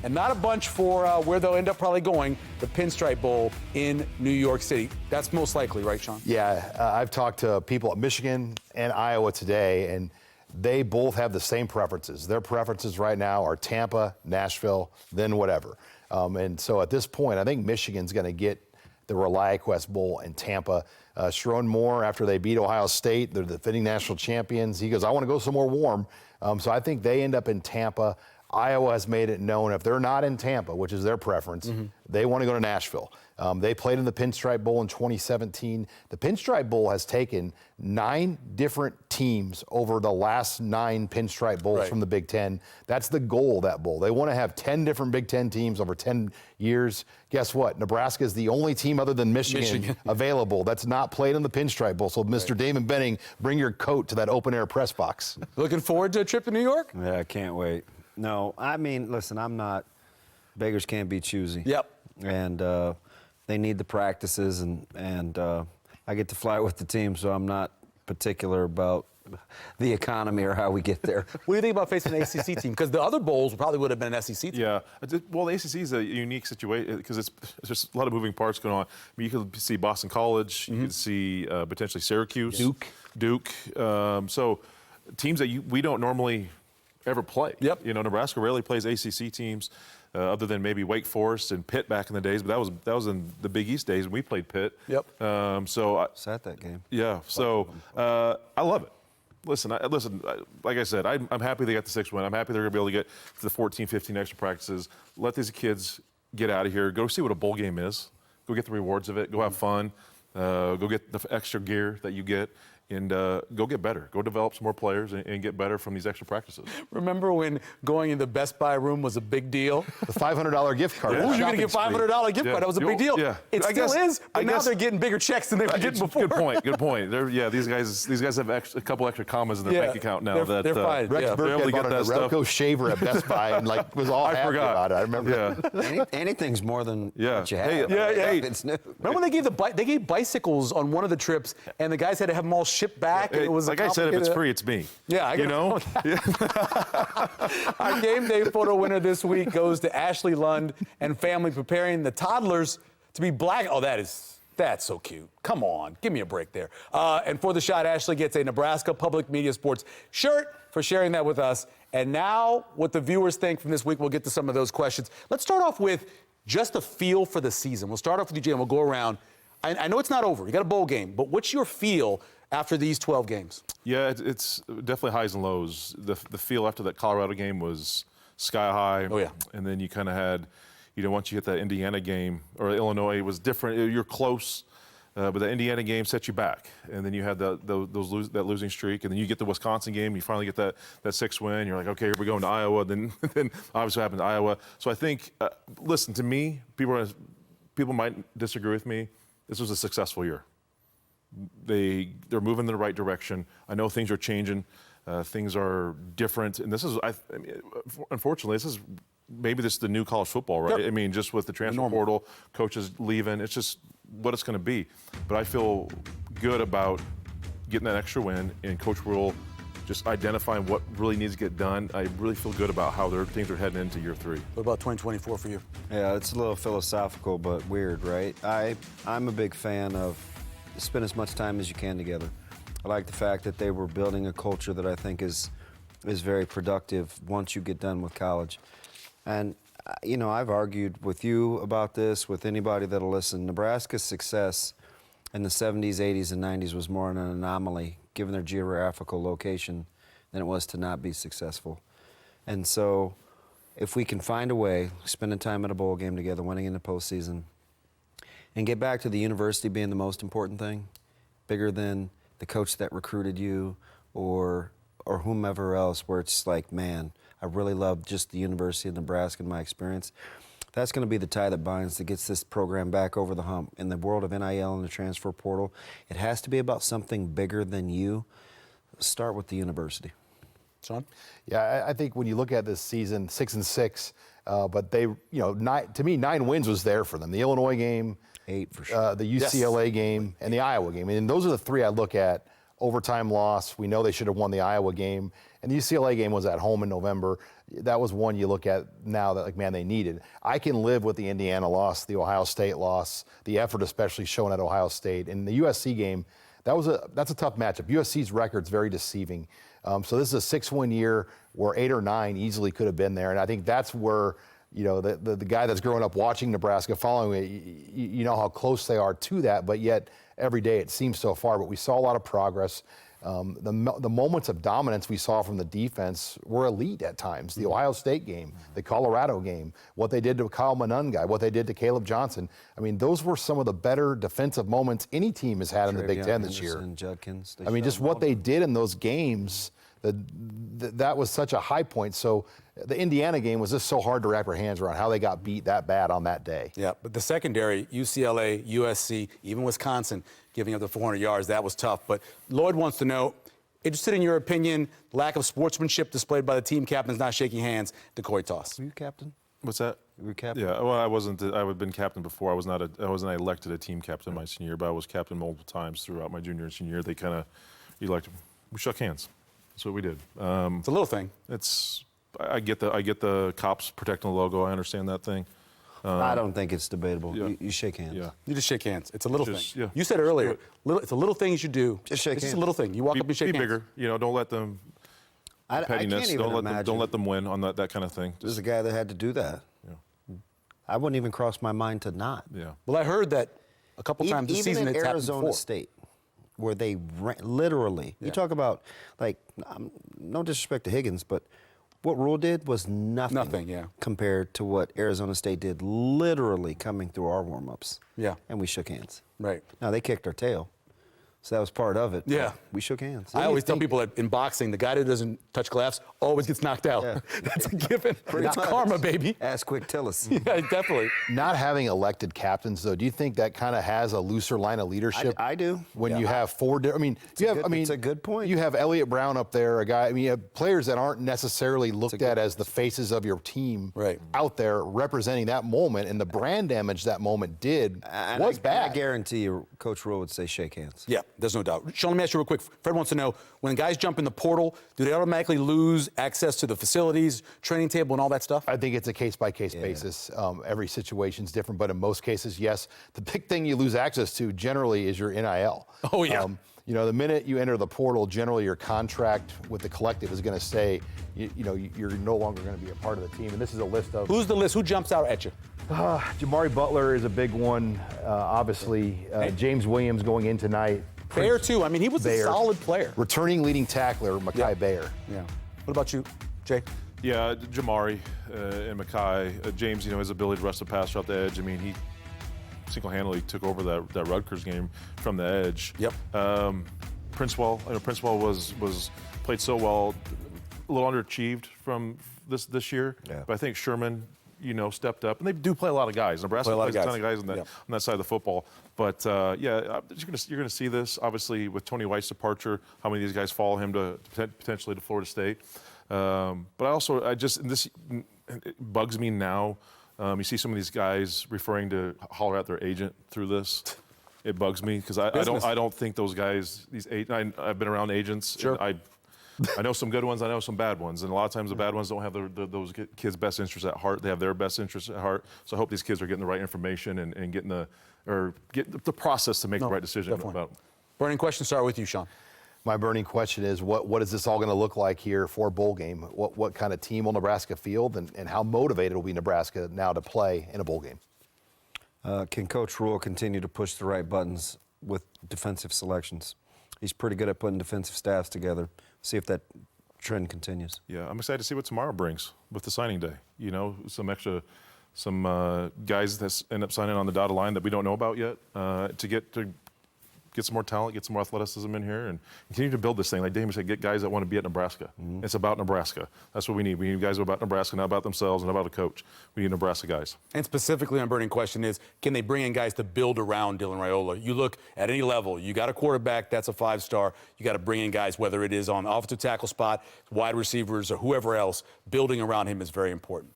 and not a bunch for where they'll end up probably going, the Pinstripe Bowl in New York City. That's most likely, right, Sean? Yeah, I've talked to people at Michigan and Iowa today, and they both have the same preferences. Their preferences right now are Tampa, Nashville, then whatever. And so at this point, I think Michigan's going to get the ReliaQuest Bowl in Tampa. Sharon Moore, after they beat Ohio State, they're the defending national champions. He goes, I want to go somewhere warm. So I think they end up in Tampa. Iowa has made it known if they're not in Tampa, which is their preference, they want to go to Nashville. They played in the Pinstripe Bowl in 2017. The Pinstripe Bowl has taken 9 different teams over the last 9 Pinstripe Bowls from the Big Ten. That's the goal of that bowl. They want to have 10 different Big Ten teams over 10 years. Guess what? Nebraska is the only team other than Michigan available that's not played in the Pinstripe Bowl. So, Mr. Damon Benning, bring your coat to that open-air press box. Looking forward to a trip to New York? Yeah, I can't wait. No, I mean, listen, I'm not. Beggars can't be choosy. Yep. And they need the practices, and I get to fly with the team, so I'm not particular about the economy or how we get there. What do you think about facing an ACC team? Because the other bowls probably would have been an SEC team. Yeah, well, the ACC is a unique situation because it's just a lot of moving parts going on. I mean, you could see Boston College, you could see potentially Syracuse, Duke. So teams that we don't normally ever play. Yep. You know, Nebraska rarely plays ACC teams, other than maybe Wake Forest and Pitt back in the days. But that was in the Big East days when we played Pitt. Yep. It's at that game. Yeah. So I love it. Listen, like I said, I'm happy they got the 6th win. I'm happy they're going to be able to get to the 14, 15 extra practices. Let these kids get out of here. Go see what a bowl game is. Go get the rewards of it. Go have fun. Go get the extra gear that you get. And go get better. Go develop some more players and get better from these extra practices. Remember when going in the Best Buy room was a big deal? The $500 gift card. Oh, you're going to get $500 gift card. That was a big deal. Yeah. It still is, but now they're getting bigger checks than they were getting before. Good point. These guys have a couple extra commas in their bank account now. They're fine. Rex Burkhead bought a Relco shaver at Best Buy and was all happy about it. I remember. Yeah. Anything's more than what you have. Hey, it's new. Remember when they gave bicycles on one of the trips, and the guys had to have them all shipped back? And it was like I said, if it's free, it's me. Yeah, you know. Our game day photo winner this week goes to Ashley Lund and family preparing the toddlers to be black. Oh, that's so cute. Come on, give me a break there. And for the shot, Ashley gets a Nebraska Public Media Sports shirt for sharing that with us. And now, what the viewers think from this week, we'll get to some of those questions. Let's start off with just a feel for the season. We'll start off with you, Jay, and we'll go around. I know it's not over. You got a bowl game, but what's your feel after these 12 games? Yeah, it's definitely highs and lows. The feel after that Colorado game was sky high. Oh, yeah. And then you kind of had, once you hit that Indiana game, or Illinois, it was different. You're close, but the Indiana game set you back. And then you had that losing streak. And then you get the Wisconsin game, you finally get that 6th win. You're like, okay, here we go into Iowa. Then obviously what happened to Iowa. So I think, listen, to me, people might disagree with me. This was a successful year. They're moving in the right direction. I know things are changing. Things are different. And this is, unfortunately, this is the new college football, right? Yep. I mean, just with the transfer portal, coaches leaving, it's just what it's going to be. But I feel good about getting that extra win and Coach Rule just identifying what really needs to get done. I really feel good about how their things are heading into year 3. What about 2024 for you? Yeah, it's a little philosophical, but weird, right? I'm a big fan of spend as much time as you can together. I like the fact that they were building a culture that I think is very productive once you get done with college. And, I've argued with you about this, with anybody that'll listen. Nebraska's success in the 70s, 80s, and 90s was more an anomaly, given their geographical location, than it was to not be successful. And so if we can find a way, spending time at a bowl game together, winning in the postseason, and get back to the university being the most important thing, bigger than the coach that recruited you or whomever else, where it's like, man, I really love just the University of Nebraska and my experience. That's going to be the tie that binds, that gets this program back over the hump. In the world of NIL and the transfer portal, it has to be about something bigger than you. Start with the university. Sean? Yeah, I think when you look at this season, 6-6, but they, to me, 9 wins was there for them. The Illinois game, 8 for sure. the UCLA game, and the Iowa game. And those are the 3 I look at. Overtime loss. We know they should have won the Iowa game. And the UCLA game was at home in November. that was one you look at now that, like, man, they needed. I can live with the Indiana loss, the Ohio State loss, the effort especially shown at Ohio State. In the USC game, that's a tough matchup. USC's record's very deceiving. So this is a 6-win year where 8 or 9 easily could have been there. And I think that's where, you know, the guy that's growing up watching Nebraska, following it, you know how close they are to that, but yet every day it seems so far. But we saw a lot of progress. The moments of dominance we saw from the defense were elite at times. The Ohio State game, the Colorado game, what they did to Kyle Monungai, what they did to Caleb Johnson. I mean, those were some of the better defensive moments any team has had in the Big Ten this year. Judkins, I mean, just what they did in those games, that was such a high point. So the Indiana game was just so hard to wrap your hands around how they got beat that bad on that day. Yeah, but the secondary, UCLA, USC, even Wisconsin, giving up the 400 yards, that was tough. But Lloyd wants to know, interested in your opinion, lack of sportsmanship displayed by the team captains not shaking hands, decoy toss. Were you captain? What's that? Were you captain? Yeah, well, I wasn't. I had been captain before. I wasn't elected a team captain my senior year, but I was captain multiple times throughout my junior and senior year. They kind of elected. We shook hands. That's what we did. It's a little thing. I get the cops protecting the logo. I understand that thing. I don't think it's debatable. Yeah. You shake hands. Yeah. You just shake hands. It's a little Just- thing. yeah. You said earlier, it's a little things you do. Just shake It's just a hands. little thing. You walk up and shake be hands. bigger. You know, don't let them I pettiness. can't even imagine. Don't let them win on that kind of thing. There's a guy that had to do that. Yeah. I wouldn't even cross my mind to not. Yeah. Well, I heard that a couple times this Even season in it's happened Arizona before. State, where they literally, you talk about, like, no disrespect to Higgins, but what Rule did was nothing. Nothing, yeah. Compared to what Arizona State did, literally coming through our warm-ups. Yeah. And we shook hands. Right. Now, they kicked our tail, so that was part of it. but Yeah. we shook hands. I always tell people that in boxing, the guy that doesn't touch gloves always gets knocked out. Yeah. That's a given. It's much. karma, baby. Ask Quick Tillis. Yeah, definitely. Not having elected captains, though, do you think that kind of has a looser line of leadership? I do. When you have 4 different, I mean, it's a good point. You have Elliott Brown up there, a guy. I mean, you have players that aren't necessarily looked at as the faces of your team, Right. out there representing that moment, and the brand damage that moment did was bad. I guarantee you, Coach Rule would say shake hands. Yeah, there's no doubt. Sean, let me ask you real quick. Fred wants to know, when guys jump in the portal, do they automatically lose access to the facilities, training table, and all that stuff? I think it's a case-by-case basis. Every situation's different, but in most cases, yes. The big thing you lose access to generally is your NIL. Oh, yeah. You know, the minute you enter the portal, generally your contract with the collective is going to say, you know, you're no longer going to be a part of the team. And this is a list of. Who's the list? Who jumps out at you? Jamari Butler is a big one, obviously. James Williams going in tonight. Bayer, too. I mean, he was a Bayer. solid player. Returning leading tackler, Mackay Yeah. Bayer. Yeah. What about you, Jay? Yeah, Jamari and Mackay. James, you know, his ability to rush the passer off the edge. I mean, he single-handedly took over that Rutgers game from the edge. Yep. Princewell, you know, Princewell was played so well, a little underachieved from this year. Yeah. But I think Sherman, you know, stepped up, and they do play a lot of guys. Nebraska Play a lot of plays a guys. ton of guys on Yep. that side of the football. But yeah, you're going to see this obviously with Tony White's departure. How many of these guys follow him to potentially to Florida State? But it bugs me now. You see some of these guys referring to holler at their agent through this. It bugs me because I don't think those guys. I've been around agents. Sure. And I know some good ones. I know some bad ones, and a lot of times the bad ones don't have those kids' best interests at heart. They have their best interests at heart. So I hope these kids are getting the right information and getting the process to make the right decision definitely. about. Burning question, start with you, Sean. My burning question is, what is this all going to look like here for a bowl game? What kind of team will Nebraska field, and how motivated will be Nebraska now to play in a bowl game? Can Coach Rule continue to push the right buttons with defensive selections? He's pretty good at putting defensive staffs together. See if that trend continues. Yeah, I'm excited to see what tomorrow brings with the signing day. You know, some guys that end up signing on the dotted line that we don't know about yet to get some more talent, get some more athleticism in here, and continue to build this thing. Like Damon said, get guys that want to be at Nebraska. Mm-hmm. It's about Nebraska. That's what we need. We need guys who are about Nebraska, not about themselves, and about a coach. We need Nebraska guys. And specifically on burning question is, can they bring in guys to build around Dylan Raiola? You look at any level, you got a quarterback that's a 5-star, you got to bring in guys, whether it is on the offensive tackle spot, wide receivers, or whoever else, building around him is very important.